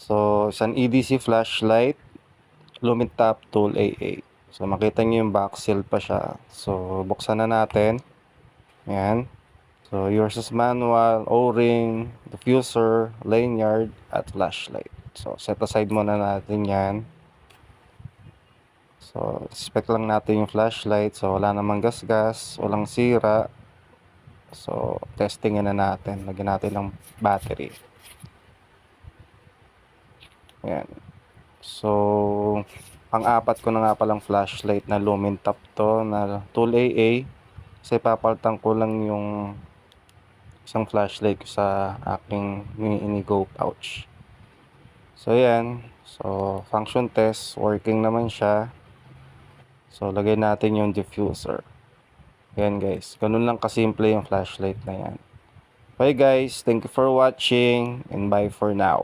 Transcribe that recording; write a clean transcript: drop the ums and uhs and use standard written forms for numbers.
So, isang EDC flashlight, Lumitap Tool AA. So, makita nyo yung back seal pa siya. So, buksan na natin. Ayan. So, yours is manual, O-ring, diffuser, lanyard, at flashlight. So, set aside muna natin yan. So, inspect lang natin yung flashlight. So, wala namang gasgas, walang sira. So, testingin na natin. Lagyan natin ng battery. Ayan. So, pang-apat ko na nga palang flashlight na Lumitap to na Tool AA. Kasi papalitan ko lang yung isang flashlight ko sa aking Inigo pouch. So, ayan. So, function test. Working naman siya. So, lagay natin yung diffuser. Ayan guys. Ganun lang kasimple yung flashlight na yan. Okay guys. Thank you for watching and bye for now.